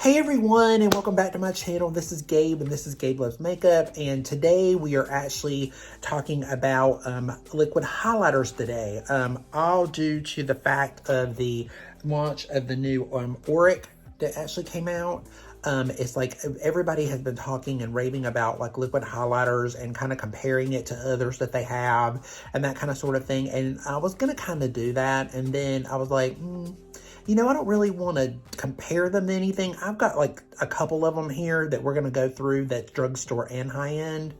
Hey everyone, and welcome back to my channel. This is Gabe, and this is Gabe Loves Makeup, and today we are actually talking about liquid highlighters today, all due to the fact of the launch of the new Auric that actually came out. It's like everybody has been talking and raving about like liquid highlighters and kind of comparing it to others that they have and that kind of sort of thing, and I was going to kind of do that, and then I was like, you know, I don't really want to compare them to anything. I've got like a couple of them here that we're going to go through that's drugstore and high-end.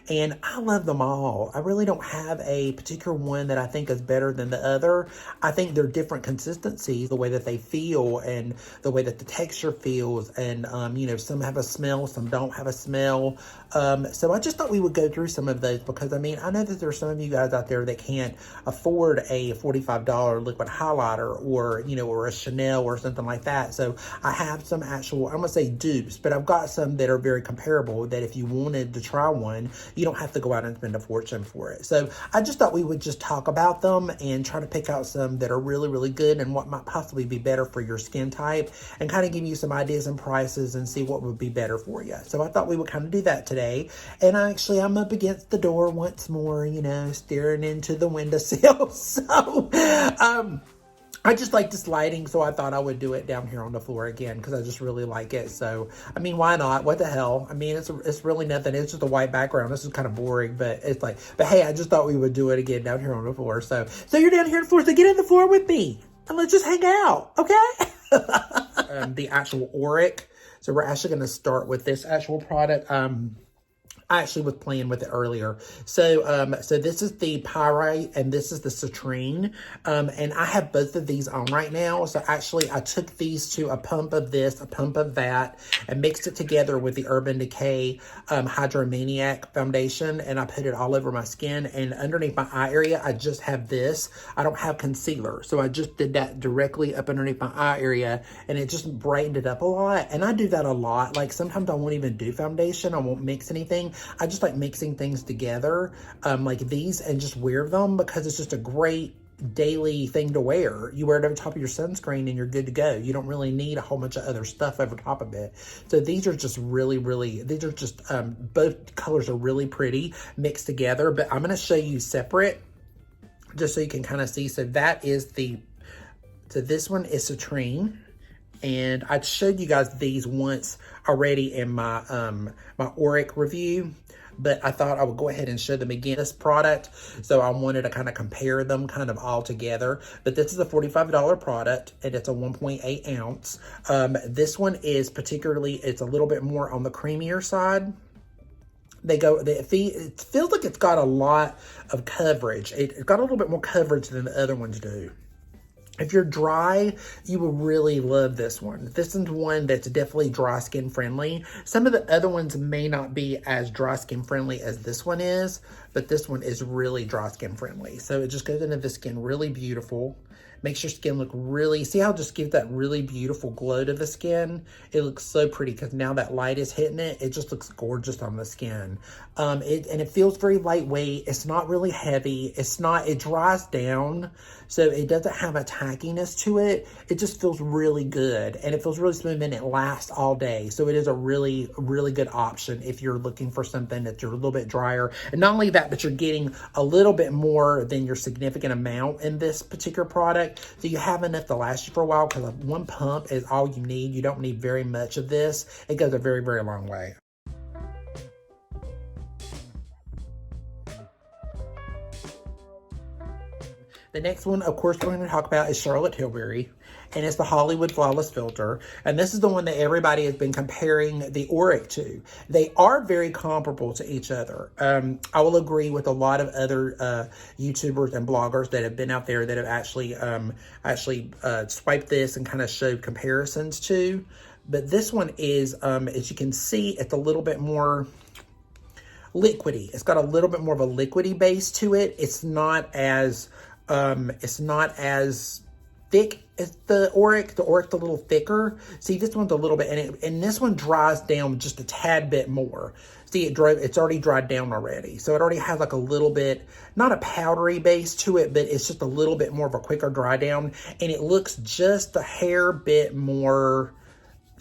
And I love them all. I really don't have a particular one that I think is better than the other. I think they're different consistencies, the way that they feel and the way that the texture feels. And, you know, some have a smell, some don't have a smell. So I just thought we would go through some of those because, I mean, I know that there's some of you guys out there that can't afford a $45 liquid highlighter or, you know, or a Chanel or something like that. So I have some actual, I'm going to say dupes, but I've got some that are very comparable that if you wanted to try one, you don't have to go out and spend a fortune for it. So I just thought we would just talk about them and try to pick out some that are really, really good and what might possibly be better for your skin type and kind of give you some ideas and prices and see what would be better for you. So I thought we would kind of do that today. And I'm up against the door once more, you know, staring into the windowsill. So, I just like this lighting, so I thought I would do it down here on the floor again because I just really like it. So, I mean, why not? What the hell? I mean, it's really nothing. It's just a white background. This is kind of boring, but it's like, but hey, I just thought we would do it again down here on the floor. So you're down here on the floor, so get in the floor with me and let's just hang out, okay? The actual Auric. So we're actually going to start with this actual product. I actually was playing with it earlier. So this is the Pyrite and this is the Citrine. And I have both of these on right now. So actually I took these to a pump of this, a pump of that, and mixed it together with the Urban Decay Hydromaniac foundation. And I put it all over my skin, and underneath my eye area, I just have this. I don't have concealer. So I just did that directly up underneath my eye area, and it just brightened it up a lot. And I do that a lot. Like sometimes I won't even do foundation. I won't mix anything. I just like mixing things together like these and just wear them because it's just a great daily thing to wear. You wear it over top of your sunscreen and you're good to go. You don't really need a whole bunch of other stuff over top of it. So these are just really, really, these are just, both colors are really pretty mixed together, but I'm going to show you separate just so you can kind of see. So that is so this one is Citrine. And I showed you guys these once already in my my Auric review, but I thought I would go ahead and show them again, this product. So I wanted to kind of compare them kind of all together. But this is a $45 product, and it's a 1.8 ounce. This one is particularly, it's a little bit more on the creamier side. It feels like it's got a lot of coverage. It's got a little bit more coverage than the other ones do. If you're dry, you will really love this one. This is one that's definitely dry skin friendly. Some of the other ones may not be as dry skin friendly as this one is, but this one is really dry skin friendly. So it just goes into the skin really beautiful. Makes your skin look really, see how it just gives that really beautiful glow to the skin? It looks so pretty because now that light is hitting it, it just looks gorgeous on the skin. And it feels very lightweight. It's not really heavy. It dries down, so it doesn't have a tackiness to it. It just feels really good, and it feels really smooth, and it lasts all day. So it is a really, really good option if you're looking for something that you're a little bit drier. And not only that, but you're getting a little bit more than your significant amount in this particular product. So you have enough to last you for a while because one pump is all you need. You don't need very much of this. It goes a very, very long way. The next one, of course, we're going to talk about is Charlotte Tilbury, and it's the Hollywood Flawless Filter. And this is the one that everybody has been comparing the Auric to. They are very comparable to each other. I will agree with a lot of other YouTubers and bloggers that have been out there that have actually swiped this and kind of showed comparisons to. But this one is, as you can see, it's a little bit more liquidy. It's got a little bit more of a liquidy base to it. It's not as thick as the Auric. The Auric's a little thicker. See, this one's a little bit, and this one dries down just a tad bit more. See, it's already dried down already. So it already has like a little bit, not a powdery base to it, but it's just a little bit more of a quicker dry down. And it looks just a hair bit more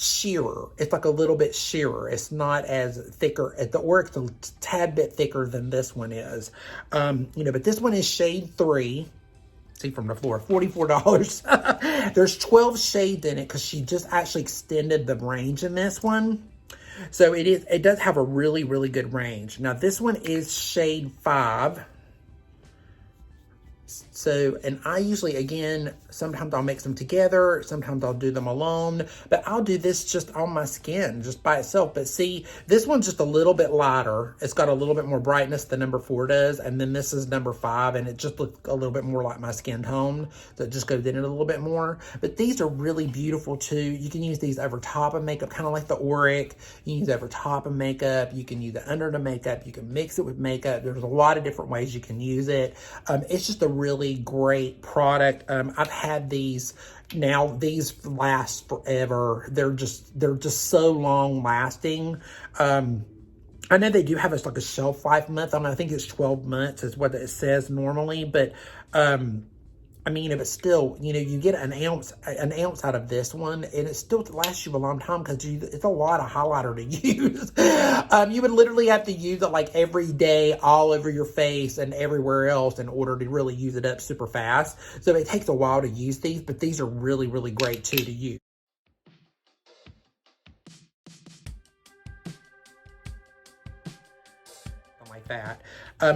sheerer. It's like a little bit sheerer. It's not as thicker. The Auric's a tad bit thicker than this one is. You know, but this one is shade 3. See from the floor, $44. There's 12 shades in it because she just actually extended the range in this one. So it does have a really, really good range. Now this one is shade 5. So, and I usually, again, sometimes I'll mix them together, sometimes I'll do them alone, but I'll do this just on my skin, just by itself. But see, this one's just a little bit lighter. It's got a little bit more brightness than number 4 does, and then this is number 5, and it just looks a little bit more like my skin tone, so it just goes in it a little bit more. But these are really beautiful too. You can use these over top of makeup, kind of like the Auric. You can use it over top of makeup. You can use it under the makeup. You can mix it with makeup. There's a lot of different ways you can use it. It's just a really great product. I've had these. Now these last forever. They're just so long lasting. I know they do have like a shelf life month. I think it's 12 months is what it says normally, but I mean, if it's still, you know, you get an ounce out of this one, and it still lasts you a long time because it's a lot of highlighter to use. You would literally have to use it like every day, all over your face and everywhere else in order to really use it up super fast. So it takes a while to use these, but these are really, really great too to use. Like that.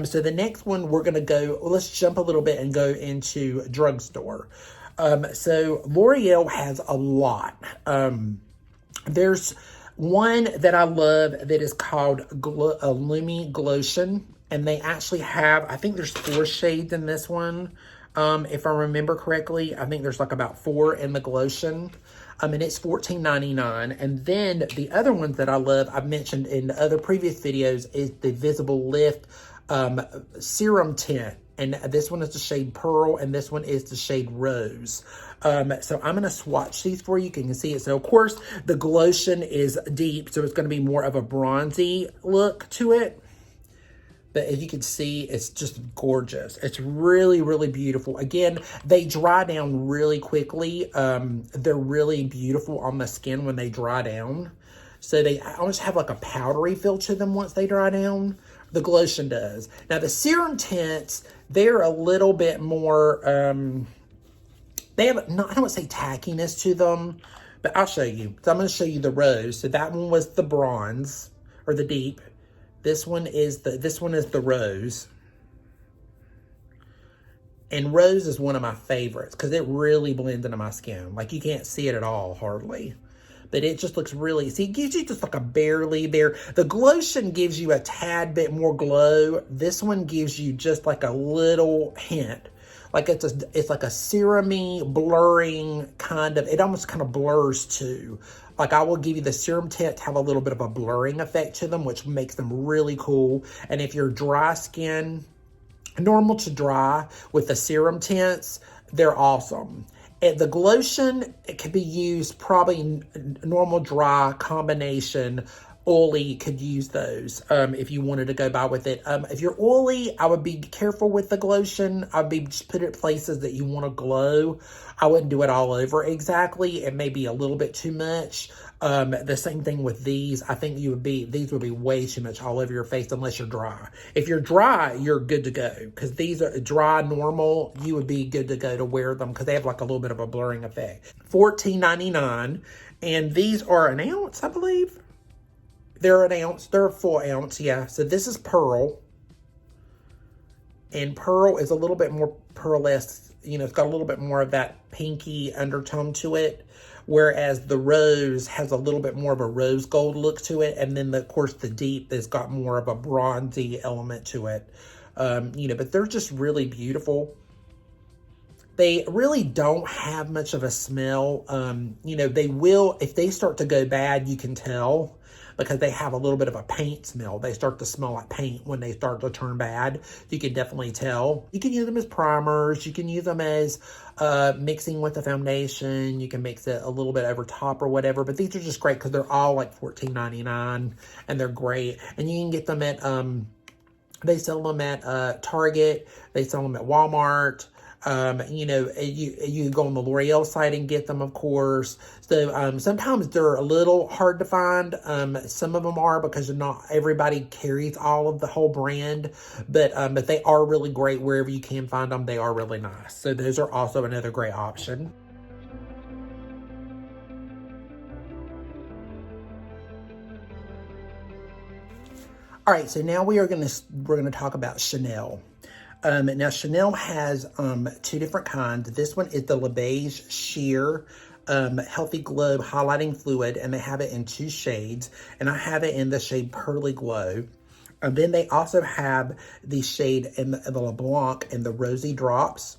So the next one we're gonna go, let's jump a little bit and go into drugstore. So L'Oreal has a lot. There's one that I love that is called Glowtion, and they actually have, I think there's 4 shades in this one. If I remember correctly, I think there's like about 4 in the Glowtion. And it's $14.99. And then the other ones that I love, I've mentioned in other previous videos, is the Visible Lift Serum Tint. And this one is the shade Pearl, and this one is the shade Rose. So I'm going to swatch these for you. You can see it. So, of course, the Glowtion is deep, so it's going to be more of a bronzy look to it. But as you can see, it's just gorgeous. It's really, really beautiful. Again, they dry down really quickly. They're really beautiful on the skin when they dry down. So they almost have like a powdery feel to them once they dry down. The Glowtion does. Now the Serum Tints, they're a little bit more, they have, I don't want to say tackiness to them, but I'll show you. So I'm going to show you the Rose. So that one was the bronze, or the deep. This one is the Rose. And Rose is one of my favorites because it really blends into my skin. Like you can't see it at all, hardly. But it just looks really, see, it gives you just like a barely there. The Glowtion gives you a tad bit more glow. This one gives you just like a little hint. Like it's like a serum-y, blurring kind of, it almost kind of blurs too. Like I will give you the Serum Tints have a little bit of a blurring effect to them, which makes them really cool. And if you're dry skin, normal to dry with the Serum Tints, they're awesome. And the Glowtion, it can be used probably normal dry combination. Oily could use those if you wanted to go by with it. If you're oily, I would be careful with the Glowtion. I'd be just put it places that you want to glow. I wouldn't do it all over exactly. It may be a little bit too much. The same thing with these. I think these would be way too much all over your face unless you're dry. If you're dry, you're good to go because these are dry, normal. You would be good to go to wear them because they have like a little bit of a blurring effect. $14.99, and these are an ounce, I believe. They're an ounce. They're a full ounce, yeah. So this is Pearl. And Pearl is a little bit more pearlesque. You know, it's got a little bit more of that pinky undertone to it. Whereas the Rose has a little bit more of a rose gold look to it. And then, of course, the Deep has got more of a bronzy element to it. You know, but they're just really beautiful. They really don't have much of a smell. You know, they will, if they start to go bad, you can tell. Because they have a little bit of a paint smell. They start to smell like paint when they start to turn bad. You can definitely tell. You can use them as primers. You can use them as mixing with the foundation. You can mix it a little bit over top or whatever. But these are just great because they're all like $14.99 and they're great. And you can get them at, they sell them at Target. They sell them at Walmart. You know, you go on the L'Oreal site and get them, of course. So sometimes they're a little hard to find. Some of them are because not everybody carries all of the whole brand, but they are really great wherever you can find them. They are really nice. So those are also another great option. All right, so now we're gonna talk about Chanel. Now Chanel has two different kinds. This one is the Beige Sheer Healthy Glow Highlighting Fluid, and they have it in 2 shades, and I have it in the shade Pearly Glow. And then they also have the shade in the Blanc and the Rosy Drops,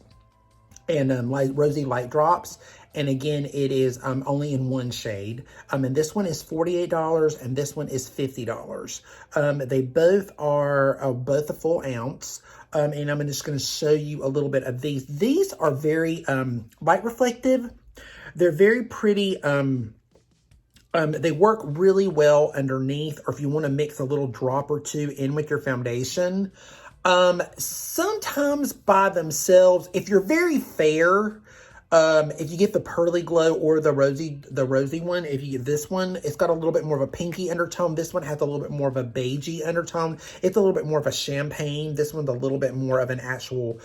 and Rosy Light Drops. And again, it is only in 1 shade. And this one is $48, and this one is $50. They both are both a full ounce. And I'm just going to show you a little bit of these. These are very light reflective. They're very pretty. They work really well underneath, or if you want to mix a little drop or 2 in with your foundation. Sometimes by themselves, if you're very fair, if you get the Pearly Glow or the rosy one, if you get this one, it's got a little bit more of a pinky undertone. This one has a little bit more of a beigey undertone. It's a little bit more of a champagne. This one's a little bit more of an actual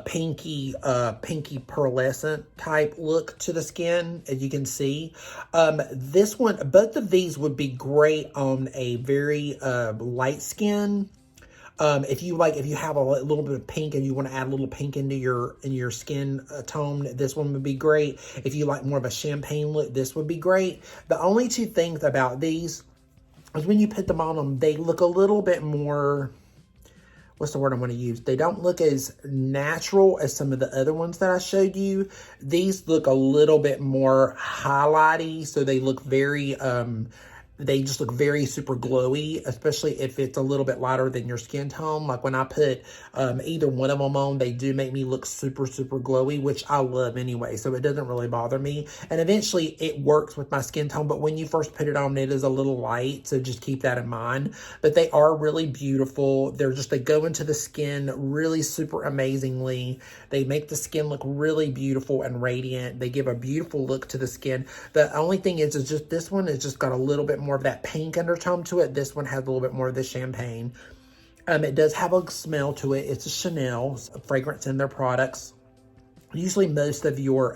pinky pearlescent type look to the skin, as you can see. This one, both of these would be great on a very light skin. If you have a little bit of pink and you want to add a little pink into your skin tone, this one would be great. If you like more of a champagne look, this would be great. The only 2 things about these is when you put them on them, they look a little bit more, what's the word I want to use? They don't look as natural as some of the other ones that I showed you. These look a little bit more highlighty, so they look very, they just look very super glowy, especially if it's a little bit lighter than your skin tone. Like when I put either one of them on, they do make me look super, super glowy, which I love anyway, so it doesn't really bother me. And eventually it works with my skin tone, but when you first put it on, it is a little light, so just keep that in mind. But they are really beautiful. They go into the skin really super amazingly. They make the skin look really beautiful and radiant. They give a beautiful look to the skin. The only thing is just this one has just got a little bit more of that pink undertone to it. This one has a little bit more of the champagne. It does have a smell to it. It's a Chanel fragrance in their products. Usually most of your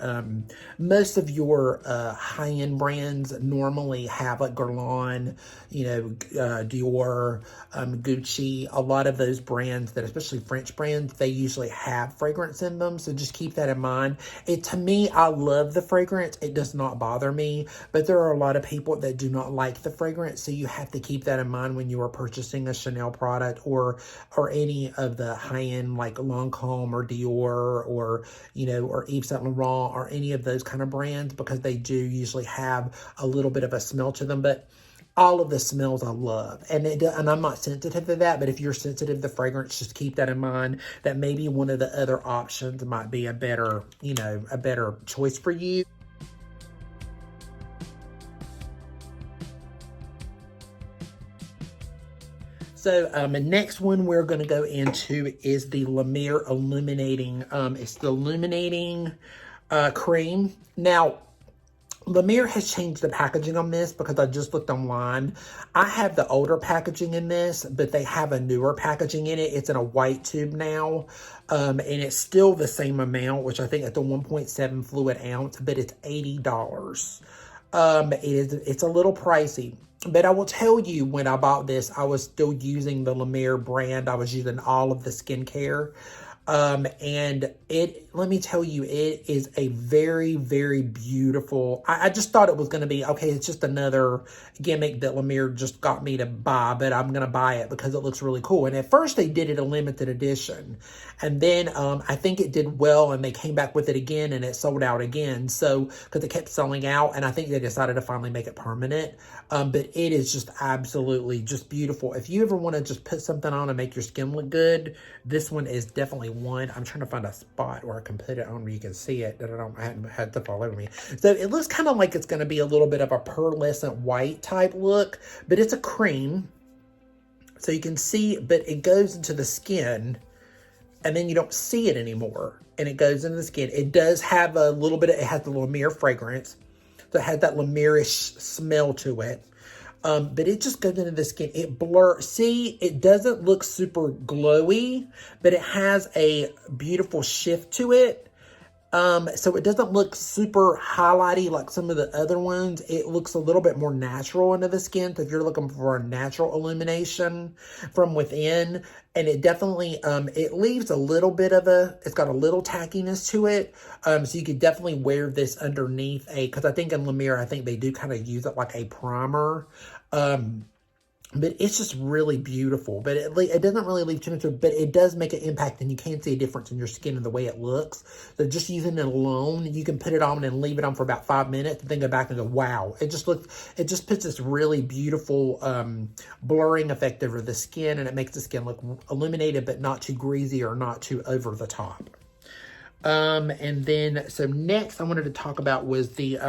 high-end brands normally have like Guerlain, Dior, Gucci. A lot of those brands, that especially French brands, they usually have fragrance in them. So just keep that in mind. To me, I love the fragrance. It does not bother me, but there are a lot of people that do not like the fragrance. So you have to keep that in mind when you are purchasing a Chanel product or any of the high-end like Lancôme or Dior or Yves Saint Laurent or any of those kind of brands, because they do usually have a little bit of a smell to them. But all of the smells I love, and I'm not sensitive to that, but if you're sensitive to fragrance, just keep that in mind, that maybe one of the other options might be a better choice for you. So the next one we're going to go into is the Mer Illuminating. It's the Illuminating Cream. Now, Mer has changed the packaging on this because I just looked online. I have the older packaging in this, but they have a newer packaging in it. It's in a white tube now, and it's still the same amount, which I think it's a 1.7 fluid ounce, but it's $80. It's a little pricey. But I will tell you, when I bought this, I was still using the Mer brand. I was using all of the skincare. And let me tell you, it is a very, very beautiful, I just thought it was going to be, okay, it's just another gimmick that Mer just got me to buy, but I'm going to buy it because it looks really cool. And at first they did it a limited edition, and then, I think it did well, and they came back with it again, and it sold out again. So, because it kept selling out, and I think they decided to finally make it permanent. But it is just absolutely just beautiful. If you ever want to just put something on and make your skin look good, this one is definitely one. I'm trying to find a spot where I can put it on where you can see it, that I haven't had stuff all over me. So it looks kind of like it's going to be a little bit of a pearlescent white type look, but it's a cream. So you can see, but it goes into the skin. and then you don't see it anymore, and it goes into the skin. It does have a little bit of, it has the Lumiere fragrance, so it has that Lumiere-ish smell to it. But it just goes into the skin. It blurs. See, it doesn't look super glowy, but it has a beautiful shift to it. So it doesn't look super highlighty like some of the other ones. It looks a little bit more natural into the skin. So if you're looking for a natural illumination from within, and it definitely, it leaves a little bit of it's got a little tackiness to it. So you could definitely wear this underneath because I think in Lumiere, I think they do kind of use it like a primer. But it's just really beautiful. But it doesn't really leave too much of it, but it does make an impact, and you can see a difference in your skin and the way it looks. So just using it alone, you can put it on and leave it on for about 5 minutes and then go back and go, wow. It just puts this really beautiful blurring effect over the skin, and it makes the skin look illuminated, but not too greasy or not too over the top. And then, so next I wanted to talk about was the,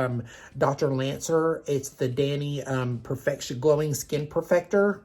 Dr. Lancer. It's the Dani, Perfection Glowing Skin Perfector.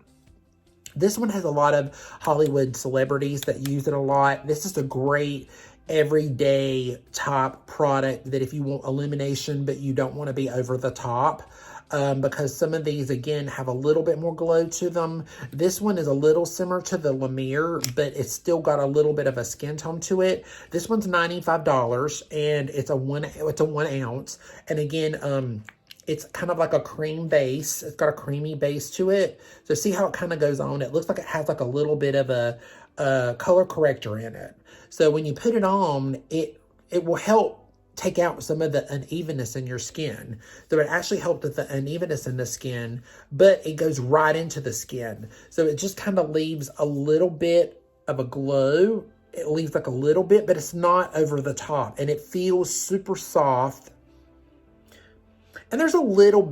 This one has a lot of Hollywood celebrities that use it a lot. This is a great everyday top product that if you want illumination, but you don't want to be over the top. Because some of these, again, have a little bit more glow to them. This one is a little similar to the Lumiere, but it's still got a little bit of a skin tone to it. This one's $95, and it's a 1 ounce. And again, it's kind of like a cream base. It's got a creamy base to it. So see how it kind of goes on? It looks like it has like a little bit of a color corrector in it. So when you put it on, it will help take out some of the unevenness in your skin. So it actually helped with the unevenness in the skin, but it goes right into the skin. So it just kind of leaves a little bit of a glow. It leaves like a little bit, but it's not over the top, and it feels super soft. And there's a little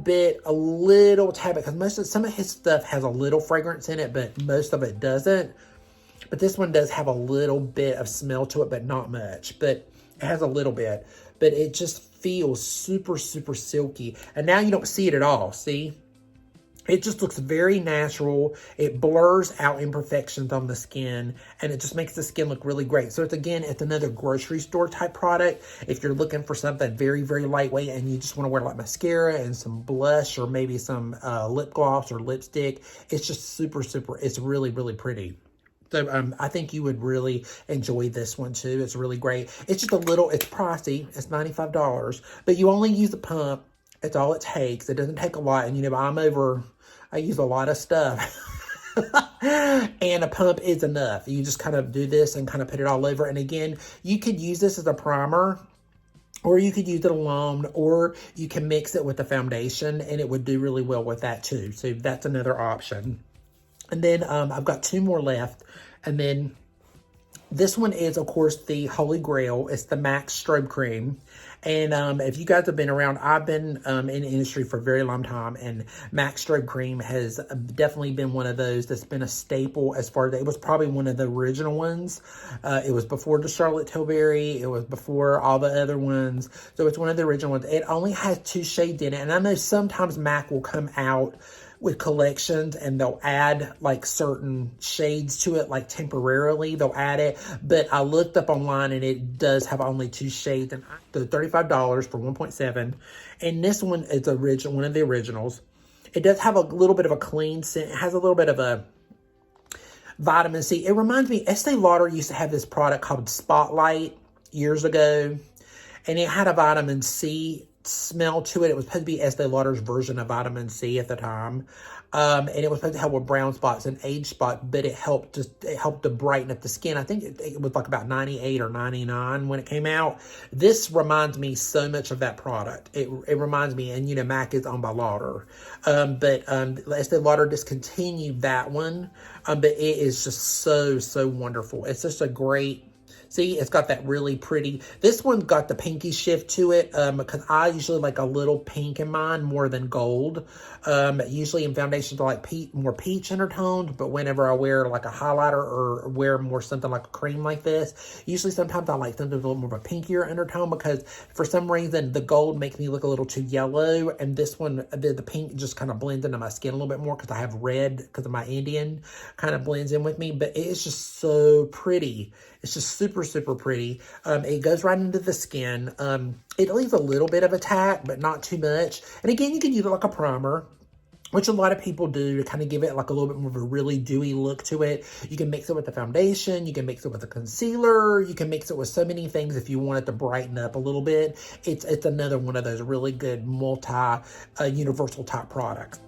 tad, because some of his stuff has a little fragrance in it, but most of it doesn't. But this one does have a little bit of smell to it, but not much. But it has a little bit. But it just feels super, super silky. And now you don't see it at all, see? It just looks very natural. It blurs out imperfections on the skin, and it just makes the skin look really great. So it's another grocery store type product. If you're looking for something very, very lightweight and you just want to wear like mascara and some blush or maybe some lip gloss or lipstick, it's just super, super, it's really, really pretty. So I think you would really enjoy this one too. It's really great. It's just it's pricey. It's $95, but you only use the pump. It's all it takes. It doesn't take a lot. And I use a lot of stuff. And a pump is enough. You just kind of do this and kind of put it all over. And again, you could use this as a primer, or you could use it alone, or you can mix it with the foundation, and it would do really well with that too. So that's another option. And then I've got 2 more left. And then this one is, of course, the Holy Grail. It's the MAC Strobe Cream. And if you guys have been around, I've been in the industry for a very long time. And MAC Strobe Cream has definitely been one of those that's been a staple as far as, it was probably one of the original ones. It was before the Charlotte Tilbury. It was before all the other ones. So it's one of the original ones. It only has 2 shades in it. And I know sometimes MAC will come out with collections and they'll add like certain shades to it, like temporarily they'll add it. But I looked up online and it does have only 2 shades, and the $35 for 1.7. And this one is one of the originals. It does have a little bit of a clean scent. It has a little bit of a vitamin C. It reminds me, Estee Lauder used to have this product called Spotlight years ago, and it had a vitamin C smell to it. It was supposed to be Estee Lauder's version of vitamin C at the time. And it was supposed to help with brown spots and age spots, but it helped to brighten up the skin. I think it was like about 98 or 99 when it came out. This reminds me so much of that product. It reminds me, and MAC is owned by Lauder. But Estee Lauder discontinued that one. But it is just so, so wonderful. It's just a great See, it's got that really pretty, this one's got the pinky shift to it, because I usually like a little pink in mine more than gold. Usually in foundations I like more peach undertoned, but whenever I wear like a highlighter or wear more something like a cream like this, usually sometimes I like something with a little more of a pinkier undertone, because for some reason the gold makes me look a little too yellow, and this one, the pink just kind of blends into my skin a little bit more because I have red, because of my Indian, kind of blends in with me, but it's just so pretty. It's just super, super pretty. It goes right into the skin. It leaves a little bit of a tack, but not too much. And again, you can use it like a primer, which a lot of people do to kind of give it like a little bit more of a really dewy look to it. You can mix it with the foundation. You can mix it with a concealer. You can mix it with so many things if you want it to brighten up a little bit. It's another one of those really good universal type products.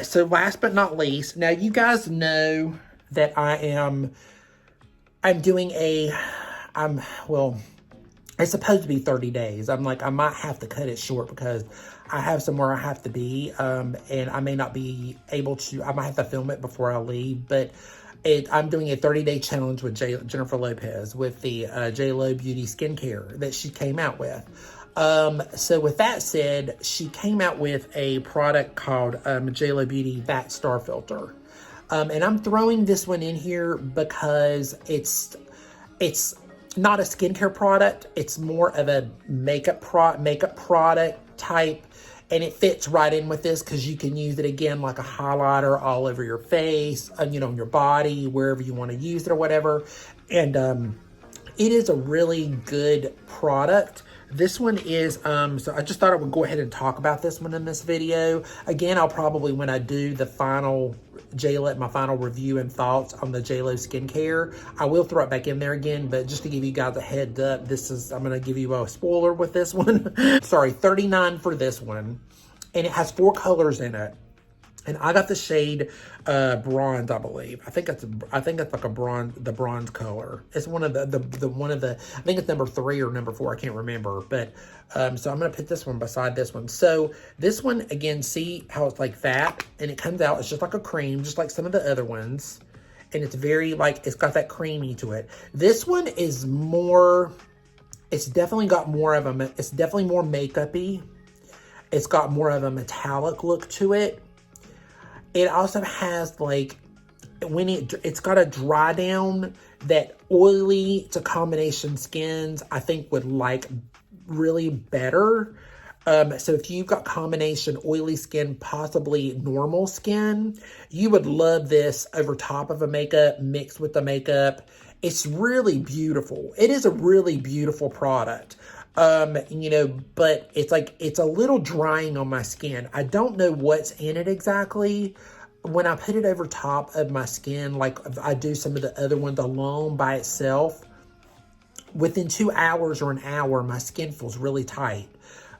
So last but not least, now you guys know that I'm doing well, it's supposed to be 30 days. I'm like, I might have to cut it short because I have somewhere I have to be, and I may not be able to, I might have to film it before I leave, but I'm doing a 30-day challenge with Jennifer Lopez with the JLo Beauty Skincare that she came out with. So with that said, she came out with a product called JLo Beauty Bat Star Filter. And I'm throwing this one in here because it's not a skincare product. It's more of a makeup product type. And it fits right in with this because you can use it again like a highlighter all over your face, on your body, wherever you want to use it or whatever. And it is a really good product. This one is, so I just thought I would go ahead and talk about this one in this video. Again, I'll probably, when I do the final my final review and thoughts on the JLo skincare, I will throw it back in there again, but just to give you guys a heads up, I'm going to give you a spoiler with this one. Sorry, $39 for this one. And it has 4 colors in it. And I got the shade bronze, I believe. I think it's like the bronze color. It's one of the I think it's number 3 or number 4. I can't remember. But so I'm gonna put this one beside this one. So this one again, see how it's like that, and it comes out. It's just like a cream, just like some of the other ones, and it's very like it's got that creamy to it. This one is more. It's definitely got more of a. It's definitely more makeup-y. It's got more of a metallic look to it. It also has like, when it's got a dry down that oily to combination skins, I think would like really better. So if you've got combination oily skin, possibly normal skin, you would love this over top of a makeup, mixed with the makeup. It's really beautiful. It is a really beautiful product. But it's a little drying on my skin. I don't know what's in it exactly. When I put it over top of my skin, like I do some of the other ones alone by itself, within 2 hours or an hour, my skin feels really tight.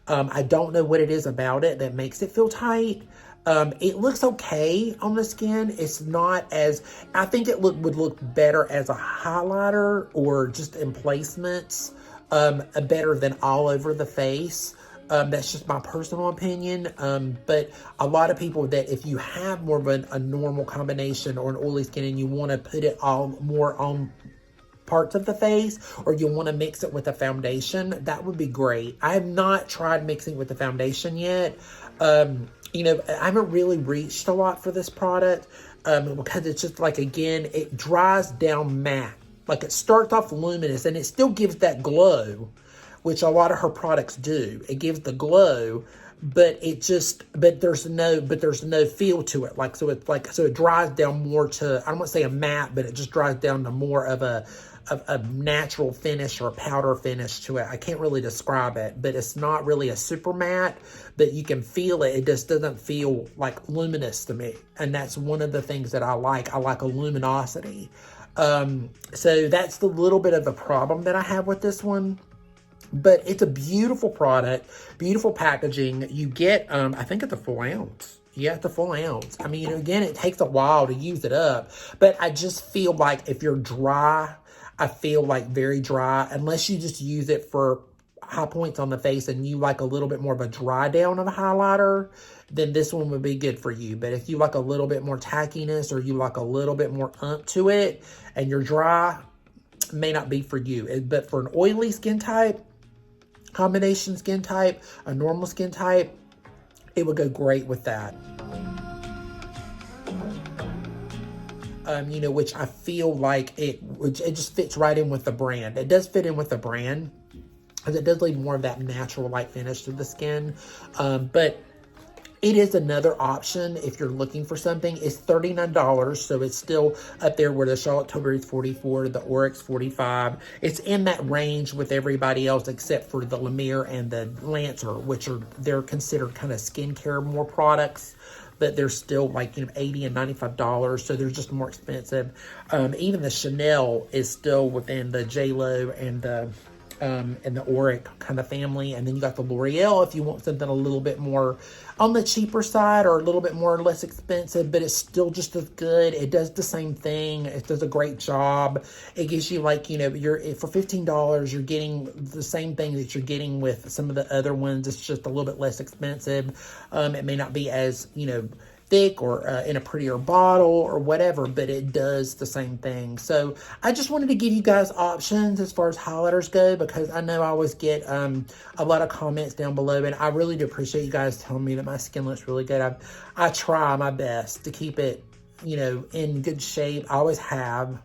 I don't know what it is about it that makes it feel tight. It looks okay on the skin. It's not as, I think it would look better as a highlighter or just in placements. Better than all over the face. That's just my personal opinion. But a lot of people that if you have more of a normal combination or an oily skin and you want to put it all more on parts of the face, or you want to mix it with a foundation, that would be great. I have not tried mixing with the foundation yet. I haven't really reached a lot for this product because it's just like, again, it dries down matte. Like it starts off luminous and it still gives that glow, which a lot of her products do. It gives the glow, but there's no feel to it. So it dries down more to, I don't want to say a matte, but it just dries down to more of a natural finish or a powder finish to it. I can't really describe it, but it's not really a super matte, but you can feel it. It just doesn't feel like luminous to me. And that's one of the things that I like. I like a luminosity. So that's the little bit of a problem that I have with this one, but it's a beautiful product, beautiful packaging. You get, I think it's a full ounce. Yeah, it's a full ounce. I mean, again, it takes a while to use it up, but I just feel like if you're dry, I feel like very dry, unless you just use it for high points on the face and you like a little bit more of a dry down of a highlighter, then this one would be good for you. But if you like a little bit more tackiness or you like a little bit more oomph to it and you're dry, may not be for you. But for an oily skin type, combination skin type, a normal skin type, it would go great with that. You know, which I feel like it just fits right in with the brand. It does fit in with the brand because it does leave more of that natural light finish to the skin. But it is another option if you're looking for something. It's $39, so it's still up there where the Charlotte Tilbury is $44, the Auric's $45. It's in that range with everybody else except for the La Mer and the Lancer, which they're considered kind of skincare more products. But they're still like, you know, $80 and $95, so they're just more expensive. Even the Chanel is still within the J.Lo and the Auric kind of family. And then you got the L'Oreal if you want something a little bit more on the cheaper side or a little bit more less expensive, but it's still just as good. It does the same thing. It does a great job. It gives you like, you know, for $15, you're getting the same thing that you're getting with some of the other ones. It's just a little bit less expensive. It may not be as, you know, thick or in a prettier bottle or whatever, but it does the same thing. So I just wanted to give you guys options as far as highlighters go, because I know I always get a lot of comments down below, and I really do appreciate you guys telling me that my skin looks really good. I try my best to keep it, you know, in good shape. I always have,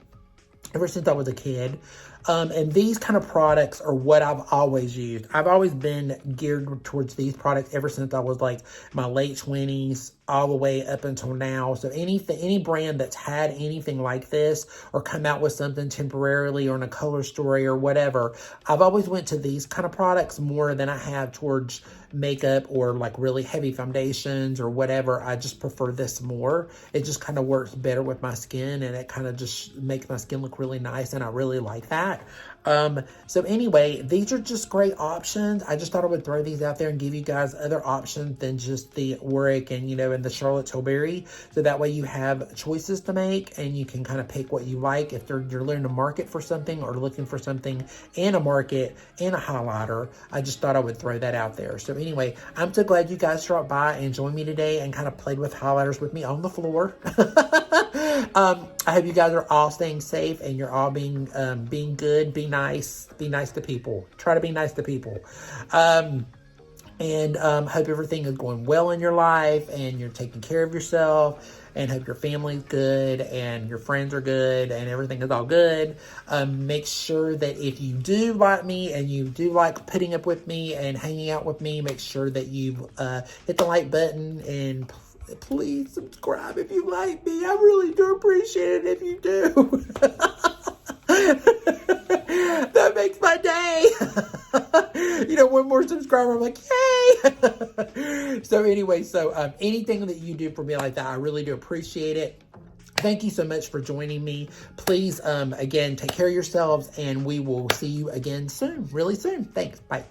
ever since I was a kid. And these kind of products are what I've always used. I've always been geared towards these products ever since I was like my late 20s all the way up until now. So any brand that's had anything like this or come out with something temporarily or in a color story or whatever, I've always went to these kind of products more than I have towards makeup or like really heavy foundations or whatever. I just prefer this more. It just kind of works better with my skin, and it kind of just makes my skin look really nice, and I really like that. So anyway, these are just great options. I just thought I would throw these out there and give you guys other options than just the Auric and, you know, and the Charlotte Tilbury. So that way you have choices to make and you can kind of pick what you like. If you're learning to market for something or looking for something in a market and a highlighter, I just thought I would throw that out there. So anyway, I'm so glad you guys dropped by and joined me today and kind of played with highlighters with me on the floor. I hope you guys are all staying safe and you're all being good, be nice to people. Try to be nice to people. And hope everything is going well in your life and you're taking care of yourself, and hope your family's good and your friends are good and everything is all good. Make sure that if you do like me and you do like putting up with me and hanging out with me, make sure that you hit the like button and please subscribe if you like me. I really do appreciate it if you do. That makes my day. You know, one more subscriber, I'm like, yay. So anyway, anything that you do for me like that, I really do appreciate it. Thank you so much for joining me. Please, again, take care of yourselves, and we will see you again soon, really soon. Thanks. Bye.